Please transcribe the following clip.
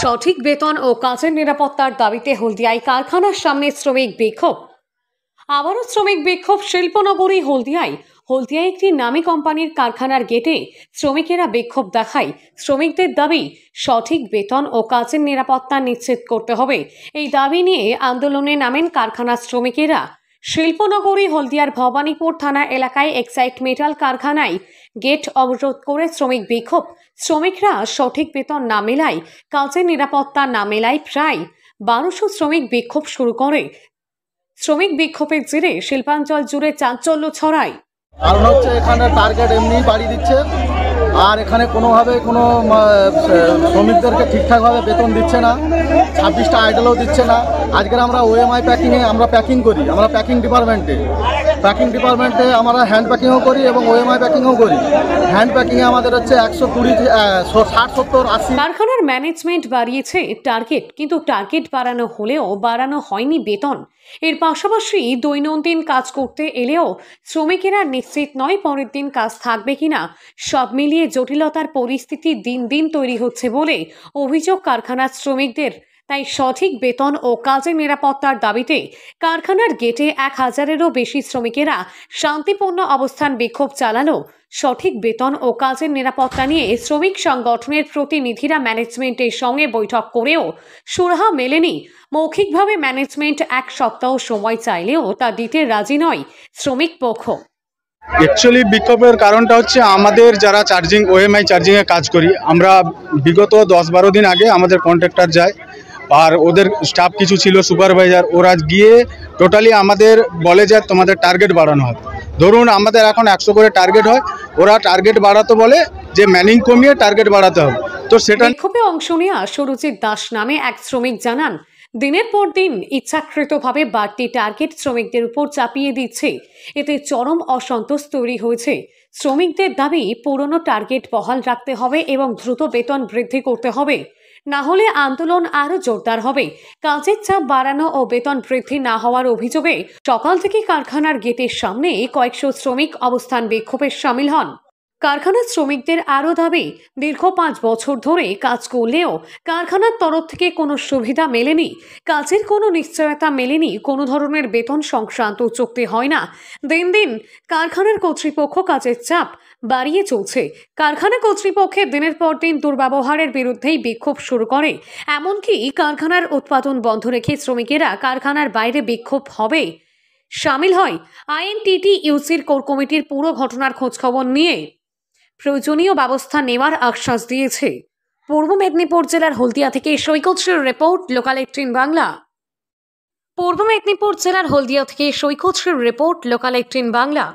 সঠিক বেতন ও কাজের নিরাপত্তার দাবিতে হলদিয়ায় কারখানার সামনে শ্রমিক বিক্ষোভ। আবারও শ্রমিক বিক্ষোভ শিল্পনগরী হলদিয়ায়। হলদিয়ায় একটি নামী কোম্পানির কারখানার গেটে শ্রমিকেরা বিক্ষোভ দেখায়। শ্রমিকদের দাবি সঠিক বেতন ও কাজের নিরাপত্তা নিশ্চিত করতে হবে। এই দাবি নিয়ে আন্দোলনে নামেন কারখানার শ্রমিকেরা। শিল্পনগরী হলদিয়ার ভবানীপুর থানা এলাকায় এক্সাইট মেটাল কারখানায় গেট অবরোধ করে শ্রমিক বিক্ষোভ। শ্রমিকরা সঠিক বেতন না মেলায়, কাজের নিরাপত্তা না মেলায় প্রায় 1200 শ্রমিক বিক্ষোভ শুরু করে। শ্রমিক বিক্ষোভের জেরে শিল্পাঞ্চল জুড়ে চাঞ্চল্য ছড়ায়। কারণ হচ্ছে এখানে টার্গেট এমনি বাড়ি দিচ্ছে, আর এখানে কোনোভাবে কোনো শ্রমিকদেরকে ঠিকঠাকভাবে বেতন দিচ্ছে না, 26টা আইডলও দিচ্ছে না। আজকের আমরা ওএমআই প্যাকিংয়ে আমরা প্যাকিং করি, আমরা প্যাকিং ডিপার্টমেন্টে আমরা হ্যান্ড প্যাকিংও করি এবং ওএমআই প্যাকিংও করি। হ্যান্ড প্যাকিংয়ে আমাদের হচ্ছে 120, 60, 70, 80। কারখানার ম্যানেজমেন্ট বাড়িয়েছে টার্গেট, কিন্তু টার্গেট বাড়ানো হলেও বাড়ানো হয়নি বেতন। এর পাশাপাশি দৈনন্দিন কাজ করতে এলেও শ্রমিকেরা নিশ্চিত নয় পরের দিন কাজ থাকবে কিনা। সব মিলিয়ে জটিলতার পরিস্থিতি দিন দিন তৈরি হচ্ছে বলে অভিযোগ কারখানার শ্রমিকদের। তাই সঠিক বেতন ও কাজের নিরাপত্তার দাবিতে কারখানার গেটে 1000-এরও বেশি শ্রমিকেরা শান্তিপূর্ণ অবস্থান বিক্ষোভ চালালো। সঠিক বেতন ও কাজের নিরাপত্তা নিয়ে শ্রমিক সংগঠনের প্রতিনিধিরা ম্যানেজমেন্টের সঙ্গে বৈঠক করেও সুরাহা মেলেনি। মৌখিকভাবে ম্যানেজমেন্ট 1 সপ্তাহ সময় চাইলেও তা দিতে রাজি নয় শ্রমিক পক্ষ। অ্যাকচুয়ালি বিক্ষোভের কারণটা হচ্ছে আমাদের যারা ওএমআই চার্জিংয়ে কাজ করি, আমরা বিগত 10-12 দিন আগে আমাদের কন্ট্রাক্টর যায়, আর ওদের স্টাফ কিছু ছিল সুপারভাইজার, ওরা গিয়ে টোটালি আমাদের বলে যে তোমাদের টার্গেট বাড়ানো হবে। ধরুন আমাদের এখন 100 করে টার্গেট হয়, ওরা টার্গেট বাড়াতে বলে যে ম্যানিং কমিয়ে টার্গেট বাড়াতে হবে। তো সেটা বিক্ষোভে অংশ নেওয়া সুরজিৎ দাস নামে এক শ্রমিক জানান, দিনের পর দিন ইচ্ছাকৃতভাবে বাড়তি টার্গেট শ্রমিকদের উপর চাপিয়ে দিচ্ছে। এতে চরম অসন্তোষ তৈরি হয়েছে। শ্রমিকদের দাবি পুরনো টার্গেট বহাল রাখতে হবে এবং দ্রুত বেতন বৃদ্ধি করতে হবে, না হলে আন্দোলন আরো জোরদার হবে। কাজের চাপ বাড়ানো ও বেতন বৃদ্ধি না হওয়ার অভিযোগে সকাল থেকে কারখানার গেটের সামনে কয়েকশো শ্রমিক অবস্থান বিক্ষোভে সামিল হন। কারখানার শ্রমিকদের আরও দাবি, দীর্ঘ 5 বছর ধরে কাজ করলেও কারখানার তরফ থেকে কোনো সুবিধা মেলেনি, কাজের কোনো নিশ্চয়তা মেলেনি, কোনো ধরনের বেতন সংক্রান্ত চুক্তি হয় না। দিন দিন কারখানার কর্তৃপক্ষ কাজের চাপ বাড়িয়ে চলছে। কারখানা কর্তৃপক্ষের দিনের পর দিন দুর্ব্যবহারের বিরুদ্ধেই বিক্ষোভ শুরু করে। এমনকি কারখানার উৎপাদন বন্ধ রেখে শ্রমিকেরা কারখানার বাইরে বিক্ষোভ হবে সামিল হয়। আইএনটিটিইউসির কোর কমিটির পুরো ঘটনার খোঁজখবর নিয়ে প্রয়োজনীয় ব্যবস্থা নেওয়ার আশ্বাস দিয়েছে। পূর্ব মেদিনীপুর জেলার হলদিয়া থেকে সৈকত শ্রীর রিপোর্ট, লোকাল 18 বাংলা। পূর্ব মেদিনীপুর জেলার হলদিয়া থেকে সৈকত শ্রীর রিপোর্ট, লোকাল 18 বাংলা।